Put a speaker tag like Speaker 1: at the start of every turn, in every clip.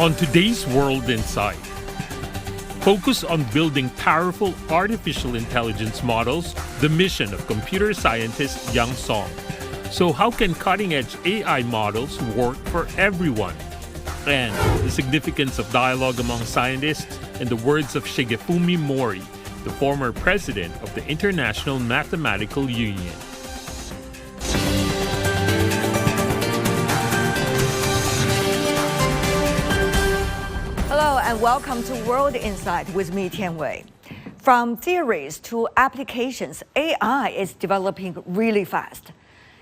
Speaker 1: On today's World Insight, focus on building powerful artificial intelligence models, the mission of computer scientist Yang Song. So how can cutting-edge AI models work for everyone? And the significance of dialogue among scientists, in the words of Shigefumi Mori, the former president of the International Mathematical Union.
Speaker 2: Hello and welcome to World Insight with me, Tian Wei. From theories to applications, AI is developing really fast.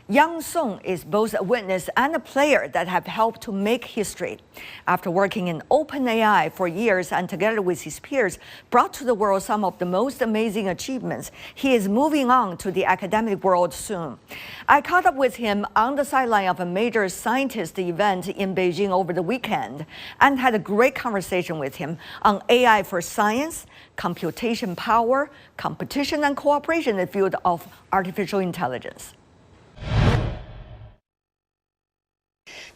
Speaker 2: Yang Song is both a witness and a player that have helped to make history. After working in OpenAI for years and together with his peers brought to the world some of the most amazing achievements, he is moving on to the academic world soon. I caught up with him on the sideline of a major scientist event in Beijing over the weekend and had a great conversation with him on AI for science, computation power, competition and cooperation in the field of artificial intelligence.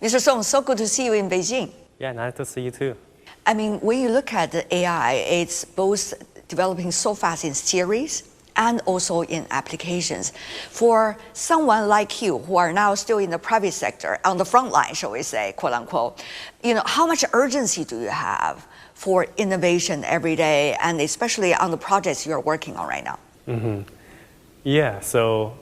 Speaker 2: Mr. Song, so good to see you in Beijing.
Speaker 3: Yeah, nice to see you too.
Speaker 2: I mean, when you look at the AI, it's both developing so fast in theories and also in applications. For someone like you, who are now still in the private sector, on the front line, shall we say, quote unquote, how much urgency do you have for innovation every day, and especially on the projects you're working on right now?
Speaker 3: Yeah, so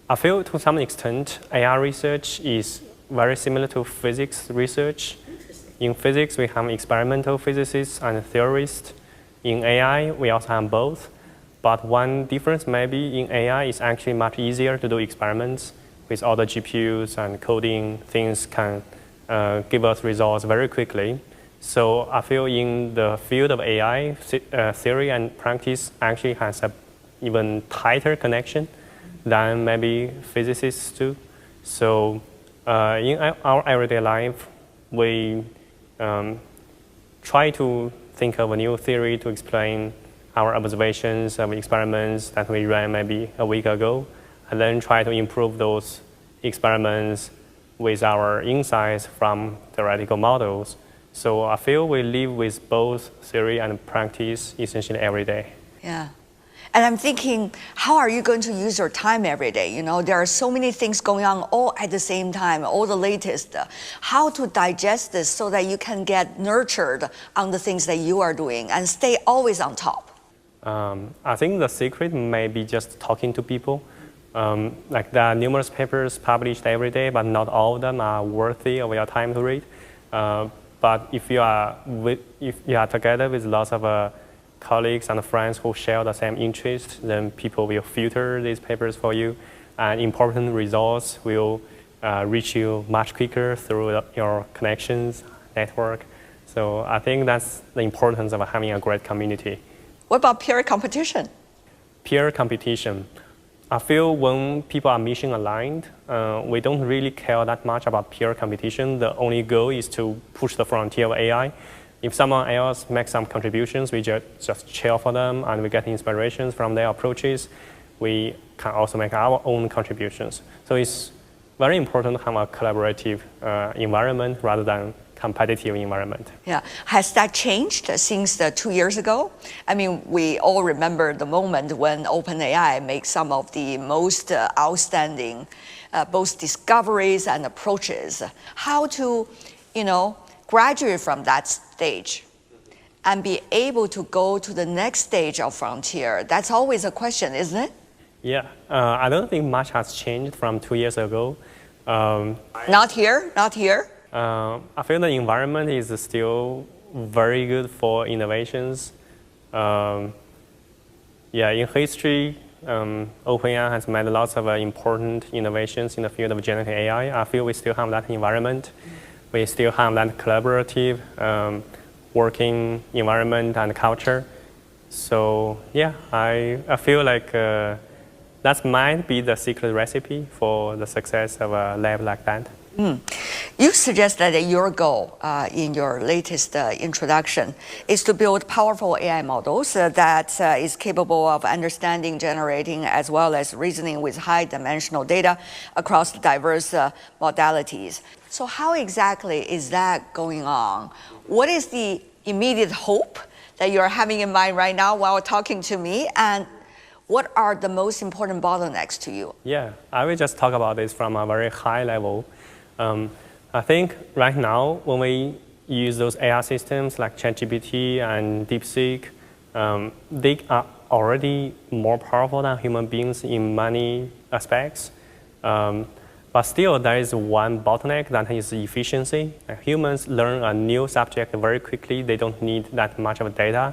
Speaker 3: I feel to some extent AI research is very similar to physics research. In physics, we have experimental physicists and theorists. In AI, we also have both. But one difference maybe in AI is actually much easier to do experiments. With all the GPUs and coding, things can give us results very quickly. So I feel in the field of AI, theory and practice actually has an even tighter connection than maybe physicists do. So in our everyday life, we try to think of a new theory to explain our observations of experiments that we ran maybe a week ago, and then try to improve those experiments with our insights from theoretical models. So I feel we live with both theory and practice essentially every day.
Speaker 2: Yeah. And I'm thinking, how are you going to use your time every day? There are so many things going on all at the same time, all the latest. How to digest this so that you can get nurtured on the things that you are doing and stay always on top?
Speaker 3: I think the secret may be just talking to people. Like there are numerous papers published every day, but not all of them are worthy of your time to read. But if you are together with lots of colleagues and friends who share the same interest, then people will filter these papers for you, and important results will reach you much quicker through your connections, network. So I think that's the importance of having a great community.
Speaker 2: What about peer competition?
Speaker 3: Peer competition. I feel when people are mission aligned, we don't really care that much about peer competition. The only goal is to push the frontier of AI. If someone else makes some contributions, we just cheer for them and we get inspirations from their approaches. We can also make our own contributions. So it's very important to have a collaborative environment rather than competitive environment.
Speaker 2: Yeah, has that changed since 2 years ago? I mean, we all remember the moment when OpenAI made some of the most outstanding both discoveries and approaches. How to, graduate from that stage and be able to go to the next stage of frontier? That's always a question, isn't it?
Speaker 3: Yeah, I don't think much has changed from 2 years ago.
Speaker 2: Not here?
Speaker 3: I feel the environment is still very good for innovations. In history, OpenAI has made lots of important innovations in the field of generative AI. I feel we still have that environment. We still have that collaborative working environment and culture. So yeah, I feel like that might be the secret recipe for the success of a lab like that.
Speaker 2: You suggest that your goal in your latest introduction is to build powerful AI models that is capable of understanding, generating, as well as reasoning with high-dimensional data across diverse modalities. So how exactly is that going on? What is the immediate hope that you're having in mind right now while talking to me? And what are the most important bottlenecks to you?
Speaker 3: Yeah, I will just talk about this from a very high level. I think right now, when we use those AI systems like ChatGPT and DeepSeek, they are already more powerful than human beings in many aspects. But still, there is one bottleneck, that is efficiency. Humans learn a new subject very quickly. They don't need that much of data.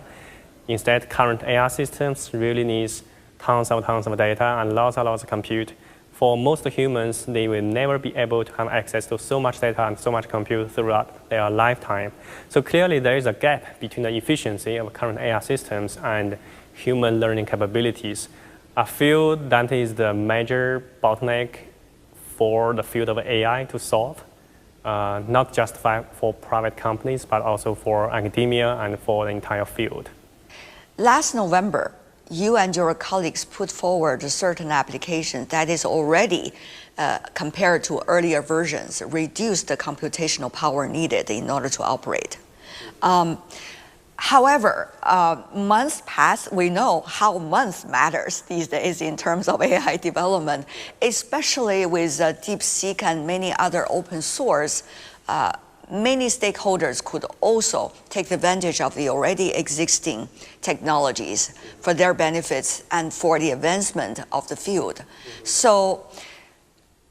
Speaker 3: Instead, current AI systems really need tons of data and lots of compute. For most humans, they will never be able to have access to so much data and so much compute throughout their lifetime. So clearly, there is a gap between the efficiency of current AI systems and human learning capabilities. I feel that is the major bottleneck for the field of AI to solve, not just for private companies, but also for academia and for the entire field.
Speaker 2: Last November, you and your colleagues put forward certain applications that is already, compared to earlier versions, reduced the computational power needed in order to operate. However, months pass, we know how months matters these days in terms of AI development, especially with DeepSeek and many other open source. Many stakeholders could also take advantage of the already existing technologies for their benefits and for the advancement of the field. So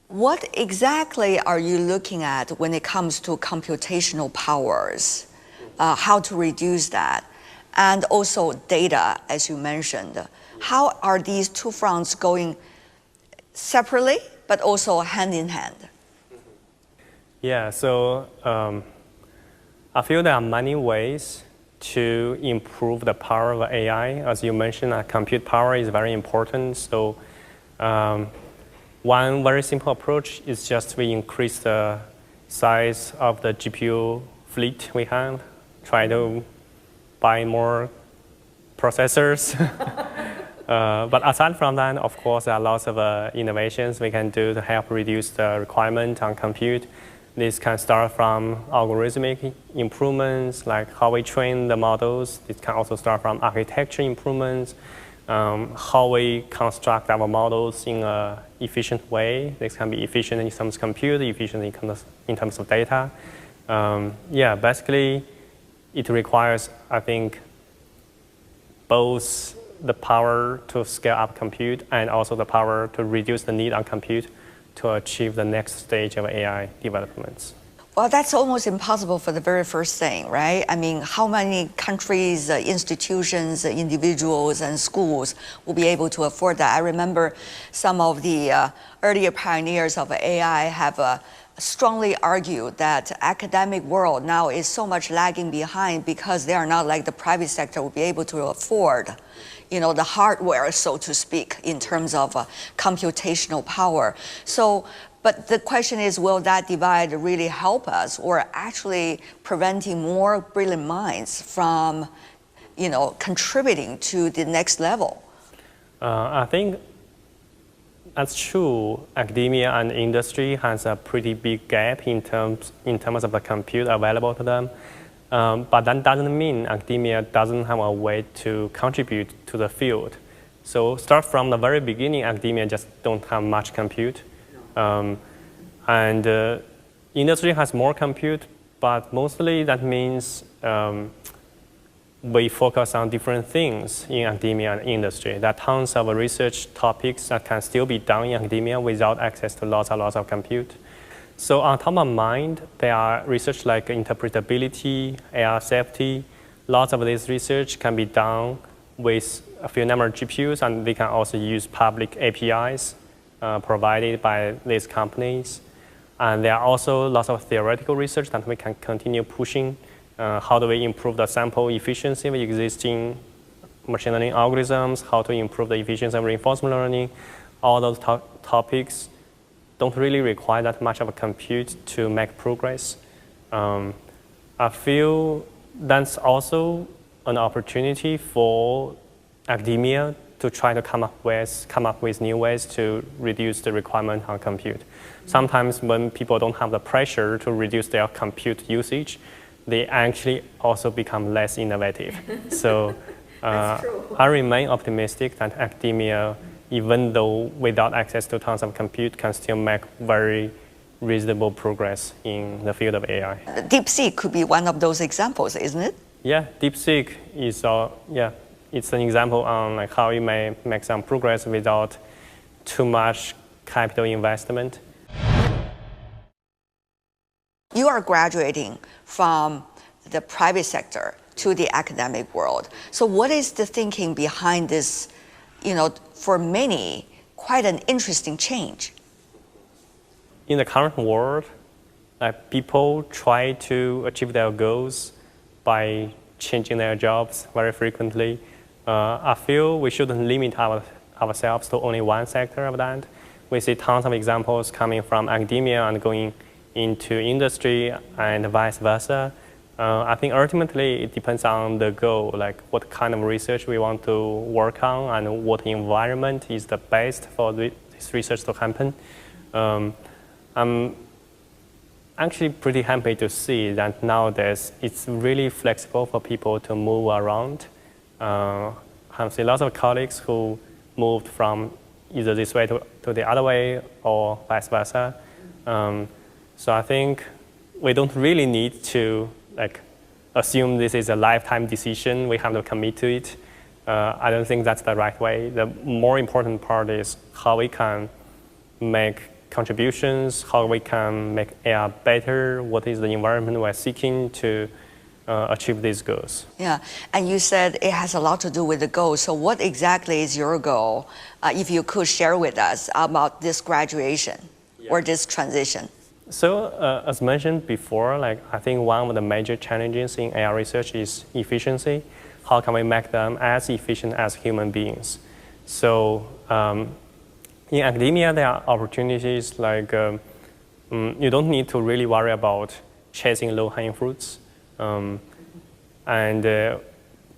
Speaker 2: what exactly are you looking at when it comes to computational powers? How to reduce that? And also data, as you mentioned. How are these two fronts going separately, but also hand in hand?
Speaker 3: Yeah, so I feel there are many ways to improve the power of AI. As you mentioned, compute power is very important. So one very simple approach is just we increase the size of the GPU fleet we have, try to buy more processors. But aside from that, of course, there are lots of innovations we can do to help reduce the requirement on compute. This can start from algorithmic improvements, like how we train the models. It can also start from architecture improvements, how we construct our models in an efficient way. This can be efficient in terms of compute, efficient in terms of data. Yeah, basically, it requires, I think, both the power to scale up compute and also the power to reduce the need on compute to achieve the next stage of AI developments.
Speaker 2: Well, that's almost impossible for the very first thing, right? I mean, how many countries, institutions, individuals, and schools will be able to afford that? I remember some of the earlier pioneers of AI have strongly argued that academic world now is so much lagging behind because they are not like the private sector will be able to afford, the hardware, so to speak, in terms of computational power. So, but the question is, will that divide really help us, or actually preventing more brilliant minds from, contributing to the next level?
Speaker 3: I think that's true. Academia and industry has a pretty big gap in terms of the compute available to them. But that doesn't mean academia doesn't have a way to contribute to the field. So start from the very beginning, academia just don't have much compute. And industry has more compute, but mostly that means we focus on different things in academia and industry. There are tons of research topics that can still be done in academia without access to lots of compute. So on top of mind, there are research like interpretability, AI safety. Lots of this research can be done with a few number of GPUs, and we can also use public APIs provided by these companies. And there are also lots of theoretical research that we can continue pushing. How do we improve the sample efficiency of existing machine learning algorithms? How to improve the efficiency of reinforcement learning? All those topics don't really require that much of a compute to make progress. I feel that's also an opportunity for academia to try to come up with new ways to reduce the requirement on compute. Sometimes when people don't have the pressure to reduce their compute usage, they actually also become less innovative. So I remain optimistic that academia, even though without access to tons of compute, can still make very reasonable progress in the field of AI.
Speaker 2: DeepSeek could be one of those examples, isn't it?
Speaker 3: Yeah, DeepSeek is it's an example on like how you may make some progress without too much capital investment.
Speaker 2: You are graduating from the private sector to the academic world. So what is the thinking behind this, for many, quite an interesting change?
Speaker 3: In the current world, people try to achieve their goals by changing their jobs very frequently. I feel we shouldn't limit ourselves to only one sector of that. We see tons of examples coming from academia and going into industry and vice versa. I think ultimately it depends on the goal, like what kind of research we want to work on and what environment is the best for this research to happen. I'm actually pretty happy to see that nowadays it's really flexible for people to move around. I've seen lots of colleagues who moved from either this way to the other way or vice versa. So I think we don't really need to assume this is a lifetime decision. We have to commit to it. I don't think that's the right way. The more important part is how we can make contributions, how we can make AI better, what is the environment we're seeking to achieve these goals.
Speaker 2: Yeah, and you said it has a lot to do with the goal. So what exactly is your goal, if you could share with us about this graduation or this transition?
Speaker 3: So as mentioned before, I think one of the major challenges in AI research is efficiency. How can we make them as efficient as human beings? So in academia, there are opportunities like you don't need to really worry about chasing low-hanging fruits. And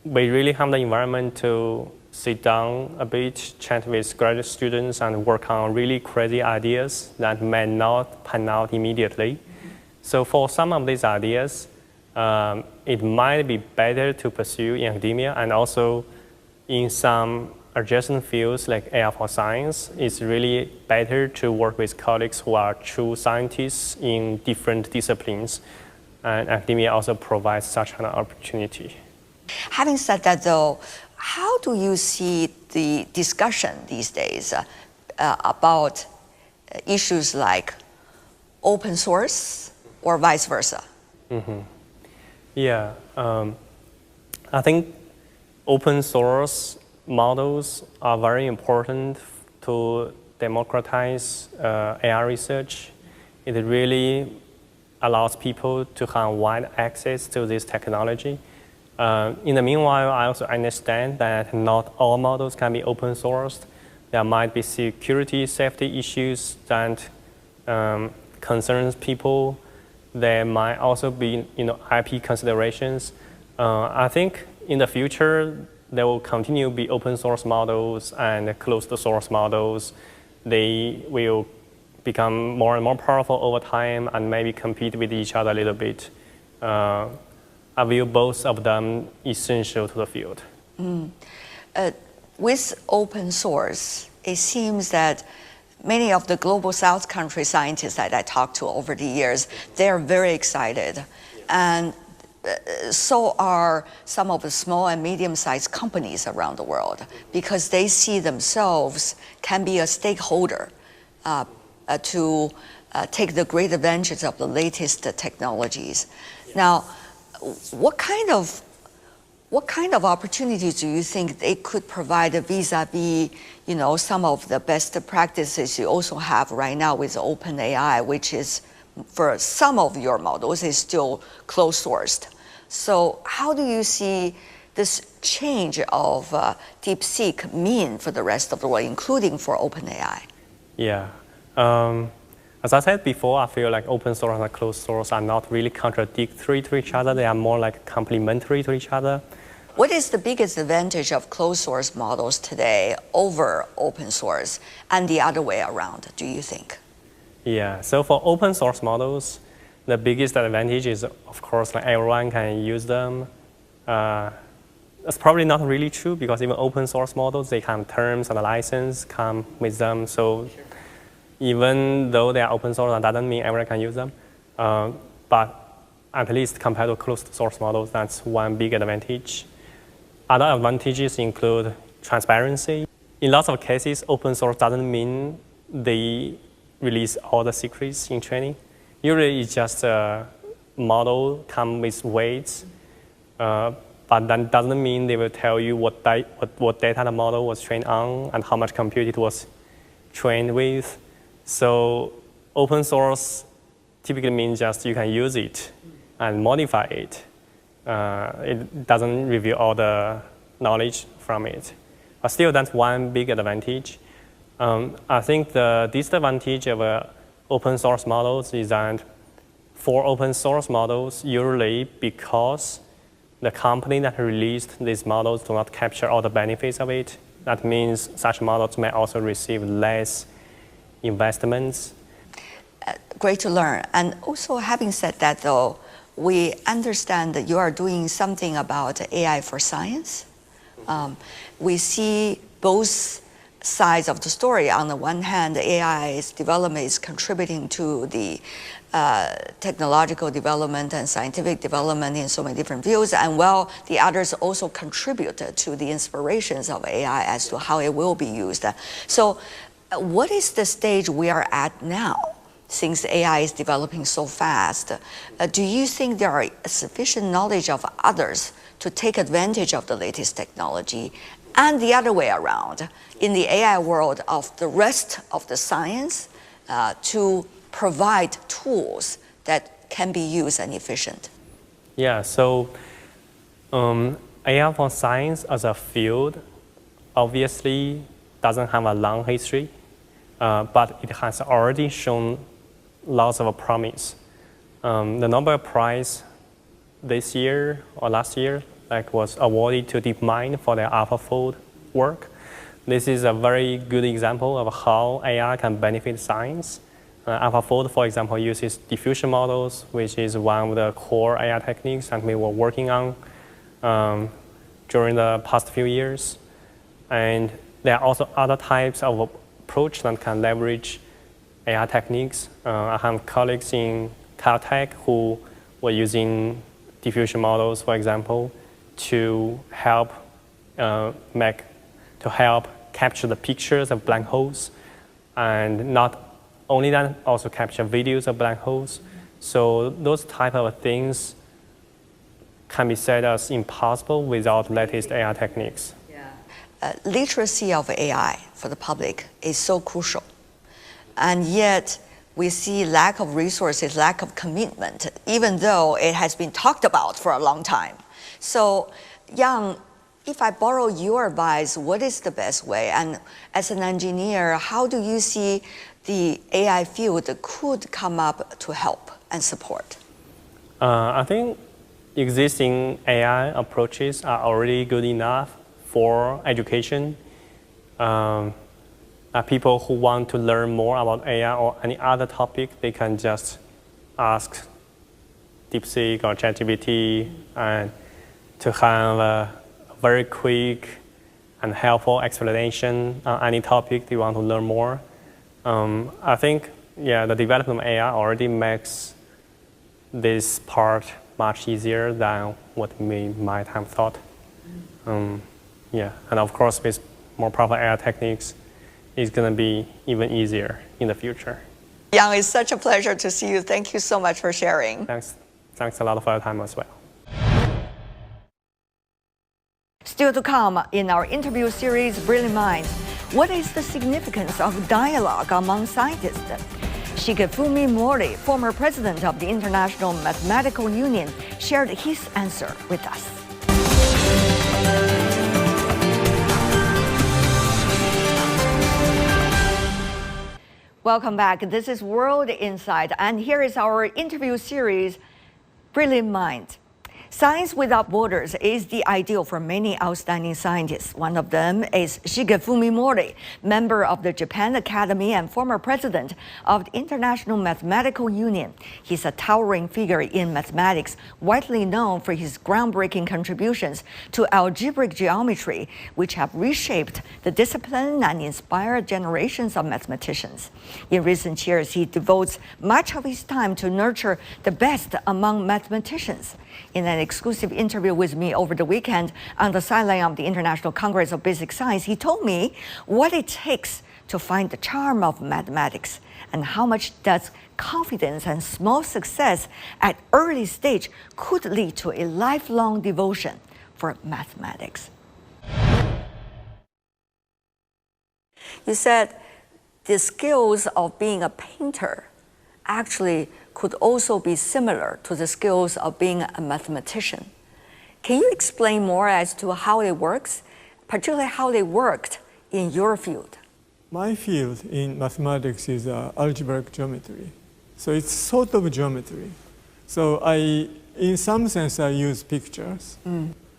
Speaker 3: we really have the environment to sit down a bit, chat with graduate students, and work on really crazy ideas that may not pan out immediately. So for some of these ideas, it might be better to pursue in academia, and also in some adjacent fields like AI for science, it's really better to work with colleagues who are true scientists in different disciplines. And academia also provides such an opportunity.
Speaker 2: Having said that, though, how do you see the discussion these days about issues like open source or vice versa?
Speaker 3: Mm-hmm. Yeah, I think open source models are very important to democratize AI research. It really allows people to have wide access to this technology. In the meanwhile, I also understand that not all models can be open sourced. There might be security, safety issues that concerns people. There might also be IP considerations. I think in the future, there will continue to be open source models and closed source models. They will become more and more powerful over time and maybe compete with each other a little bit. I view both of them essential to the field.
Speaker 2: With open source, it seems that many of the global South country scientists that I talked to over the years, they're very excited. And so are some of the small and medium-sized companies around the world, because they see themselves can be a stakeholder to take the great advantage of the latest technologies. Now, what kind of opportunities do you think they could provide vis-a-vis, some of the best practices you also have right now with OpenAI, which is, for some of your models, is still closed sourced. So how do you see this change of DeepSeek mean for the rest of the world, including for OpenAI?
Speaker 3: Yeah. As I said before, I feel like open source and closed source are not really contradictory to each other. They are more like complementary to each other.
Speaker 2: What is the biggest advantage of closed source models today over open source and the other way around, do you think?
Speaker 3: Yeah, so for open source models, the biggest advantage is, of course, like everyone can use them. That's probably not really true because even open source models, they have terms and a license come with them. So even though they are open source, that doesn't mean everyone can use them. But at least compared to closed source models, that's one big advantage. Other advantages include transparency. In lots of cases, open source doesn't mean they release all the secrets in training. Usually it's just a model come with weights, but that doesn't mean they will tell you what data the model was trained on and how much compute it was trained with. So open source typically means just you can use it and modify it. It doesn't reveal all the knowledge from it. But still, that's one big advantage. I think the disadvantage of open source models is that for open source models, usually because the company that released these models do not capture all the benefits of it, that means such models may also receive less investments.
Speaker 2: Great to learn. And also, having said that, though, we understand that you are doing something about AI for science. We see both sides of the story. On the one hand, AI's development is contributing to the technological development and scientific development in so many different fields, and while the others also contribute to the inspirations of AI as to how it will be used. So what is the stage we are at now? Since AI is developing so fast, do you think there are sufficient knowledge of others to take advantage of the latest technology, and the other way around, in the AI world of the rest of the science, to provide tools that can be used and efficient?
Speaker 3: Yeah, so AI for science as a field obviously doesn't have a long history, but it has already shown lots of promise. The Nobel Prize this year or last year was awarded to DeepMind for their AlphaFold work. This is a very good example of how AI can benefit science. AlphaFold, for example, uses diffusion models, which is one of the core AI techniques that we were working on during the past few years. And there are also other types of approach that can leverage AI techniques. I have colleagues in Caltech who were using diffusion models, for example, to help capture the pictures of black holes, and not only that, also capture videos of black holes. So those type of things can be said as impossible without latest AI techniques.
Speaker 2: Yeah. Literacy of AI for the public is so crucial. And yet, we see lack of resources, lack of commitment, even though it has been talked about for a long time. So, Yang, if I borrow your advice, what is the best way? And as an engineer, how do you see the AI field could come up to help and support?
Speaker 3: I think existing AI approaches are already good enough for education. People who want to learn more about AI or any other topic, they can just ask DeepSeek or ChatGPT and to have a very quick and helpful explanation on any topic they want to learn more. I think, the development of AI already makes this part much easier than what we might have thought. And of course, with more proper AI techniques, it's going to be even easier in the future.
Speaker 2: Yang, it's such a pleasure to see you. Thank you so much for sharing.
Speaker 3: Thanks a lot for your time as well.
Speaker 2: Still to come in our interview series, Brilliant Minds, what is the significance of dialogue among scientists? Shigefumi Mori, former president of the International Mathematical Union, shared his answer with us. Welcome back. This is World Insight, and here is our interview series, Brilliant Minds. Science without borders is the ideal for many outstanding scientists. One of them is Shigefumi Mori, member of the Japan Academy and former president of the International Mathematical Union. He's a towering figure in mathematics, widely known for his groundbreaking contributions to algebraic geometry, which have reshaped the discipline and inspired generations of mathematicians. In recent years, he devotes much of his time to nurture the best among mathematicians. In an exclusive interview with me over the weekend on the sideline of the International Congress of Basic Science, he told me what it takes to find the charm of mathematics and how much does confidence and small success at early stage could lead to a lifelong devotion for mathematics. You said the skills of being a painter actually could also be similar to the skills of being a mathematician. Can you explain more as to how it works, particularly how they worked in your field?
Speaker 4: My field in mathematics is algebraic geometry. So it's sort of geometry. So in some sense, I use pictures.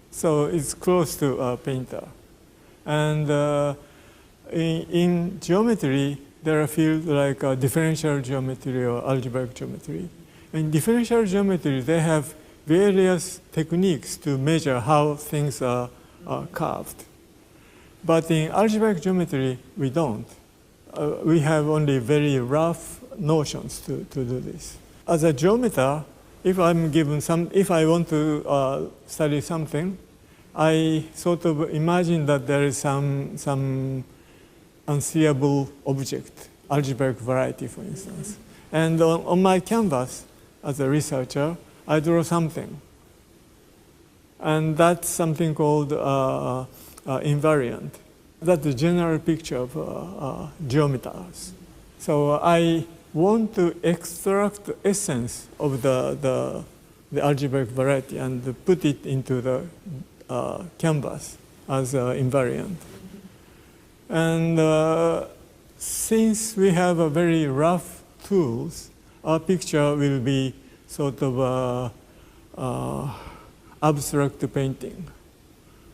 Speaker 4: So it's close to a painter. And in geometry, there are fields like differential geometry or algebraic geometry. In differential geometry, they have various techniques to measure how things are carved. But in algebraic geometry, we don't. We have only very rough notions to do this. As a geometer, if I want to study something, I sort of imagine that there is some unseeable object, algebraic variety, for instance. And on my canvas, as a researcher, I draw something. And that's something called invariant. That's the general picture of geometers. So I want to extract the essence of the algebraic variety and put it into the canvas as invariant. And since we have a very rough tools, our picture will be sort of abstract painting.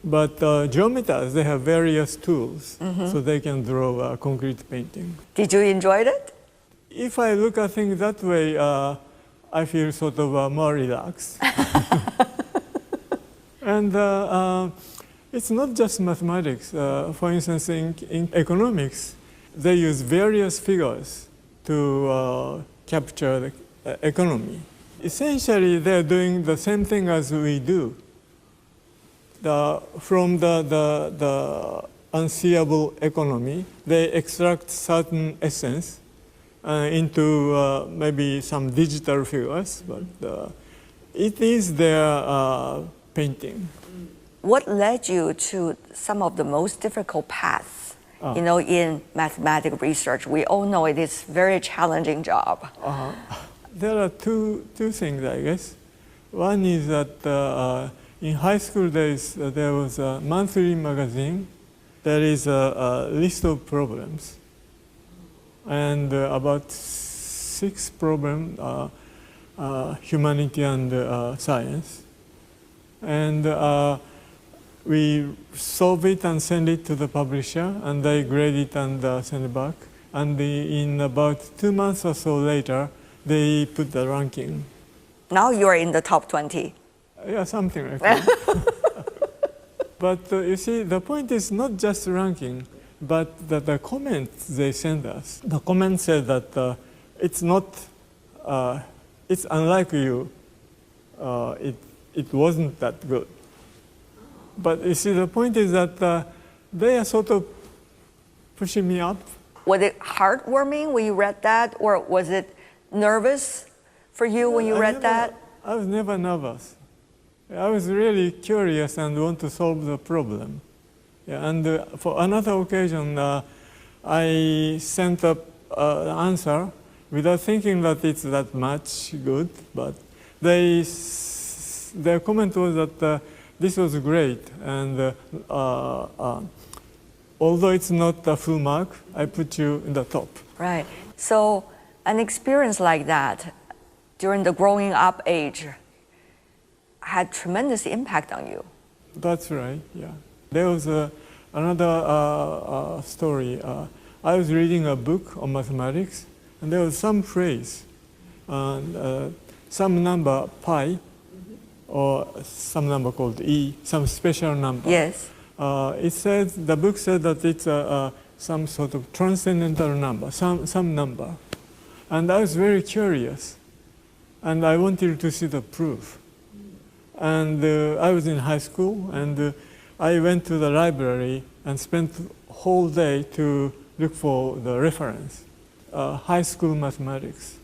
Speaker 4: But geometers, they have various tools, so they can draw a concrete painting.
Speaker 2: Did you enjoy it?
Speaker 4: If I look at things that way, I feel sort of more relaxed. And it's not just mathematics. For instance, in economics, they use various figures to capture the economy. Essentially, they're doing the same thing as we do. From the unseeable economy, they extract certain essence into maybe some digital figures, but it is their painting.
Speaker 2: What led you to some of the most difficult paths, in mathematical research? We all know it is a very challenging job.
Speaker 4: There are two things, I guess. One is that in high school days, there was a monthly magazine. There is a list of problems. And about 6 problems, humanity and science. And we solve it and send it to the publisher, and they grade it and send it back. And in about 2 months or so later, they put the ranking.
Speaker 2: Now you are in the top 20.
Speaker 4: Yeah, something like that. But you see, the point is not just ranking, but the comments they send us. The comment said that it's not, it's unlike you. It wasn't that good. But you see, the point is that they are sort of pushing me up.
Speaker 2: Was it heartwarming when you read that, or was it nervous for you when you read that?
Speaker 4: I was never nervous. I was really curious and want to solve the problem. Yeah, and for another occasion, I sent up an answer without thinking that it's that much good, but their comment was that this was great, and although it's not a full mark, I put you in the top.
Speaker 2: Right. So an experience like that during the growing up age had tremendous impact on you.
Speaker 4: That's right, yeah. There was another story. I was reading a book on mathematics, and there was some phrase, some number pi, or some number called e, some special number.
Speaker 2: Yes.
Speaker 4: The book said that it's some sort of transcendental number, some number. And I was very curious, and I wanted to see the proof. And I was in high school, and I went to the library and spent the whole day to look for the reference, high school mathematics.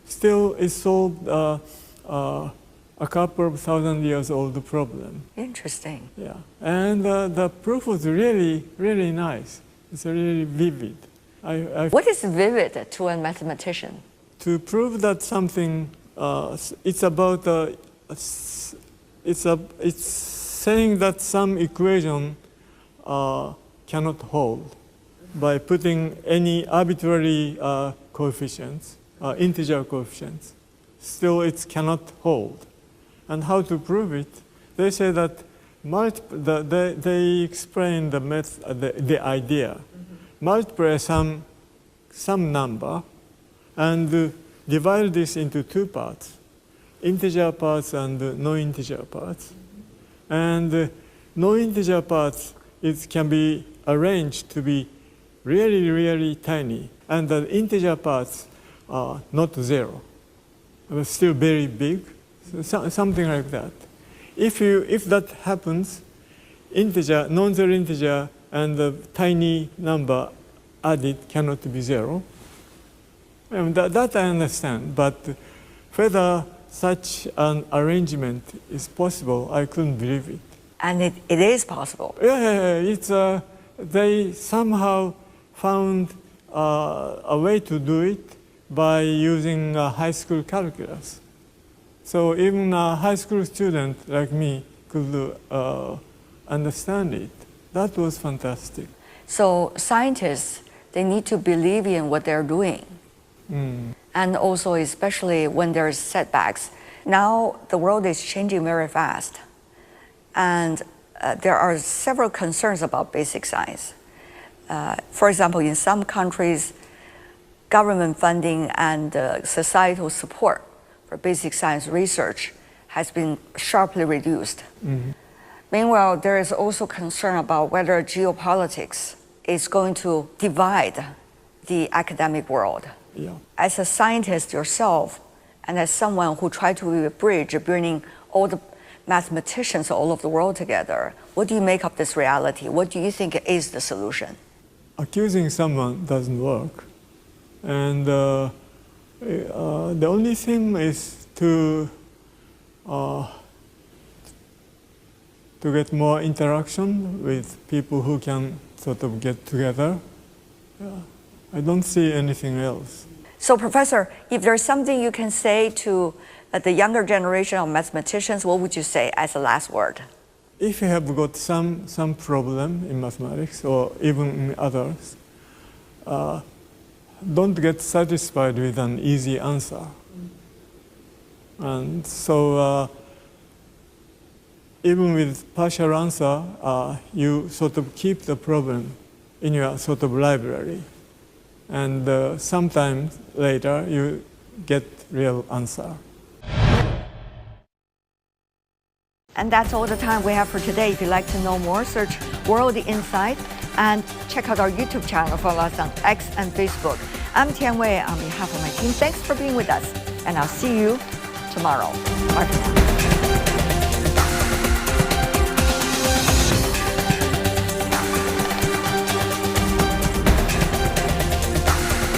Speaker 4: Still, it solved a couple of thousand years old problem.
Speaker 2: Interesting.
Speaker 4: Yeah, and the proof was really, really nice. It's really vivid.
Speaker 2: What is vivid to a mathematician?
Speaker 4: To prove that something, it's about, it's saying that some equation cannot hold by putting any arbitrary coefficients, integer coefficients. Still, it cannot hold. And how to prove it? They say that they explain the idea. Multiply some number and divide this into two parts, integer parts and non-integer parts. And non-integer parts can be arranged to be really, really tiny, and the integer parts are not zero, but still very big, so something like that. If that happens, integer, non-zero integer, and the tiny number added cannot be zero. And that I understand, but whether such an arrangement is possible, I couldn't believe it.
Speaker 2: And it is possible.
Speaker 4: Yeah, they somehow found a way to do it by using high school calculus. So even a high school student like me could understand it. That was fantastic.
Speaker 2: So scientists, they need to believe in what they're doing. And also, especially when there's setbacks. Now, the world is changing very fast. And there are several concerns about basic science. For example, in some countries, government funding and societal support for basic science research has been sharply reduced. Meanwhile, there is also concern about whether geopolitics is going to divide the academic world.
Speaker 4: Yeah.
Speaker 2: As a scientist yourself, and as someone who tried to be a bridge bringing all the mathematicians all over the world together, what do you make of this reality? What do you think is the solution?
Speaker 4: Accusing someone doesn't work. And the only thing is to get more interaction with people who can sort of get together. Yeah. I don't see anything else.
Speaker 2: So, Professor, if there's something you can say to the younger generation of mathematicians, what would you say as a last word?
Speaker 4: If you have got some problem in mathematics or even in others, don't get satisfied with an easy answer. And so even with partial answer, you sort of keep the problem in your sort of library. And sometimes later you get real answer.
Speaker 2: And that's all the time we have for today. If you'd like to know more, search World Insight and check out our YouTube channel. Follow us on X and Facebook. I'm Tian Wei on behalf of my team. Thanks for being with us, and I'll see you tomorrow. Bye for now.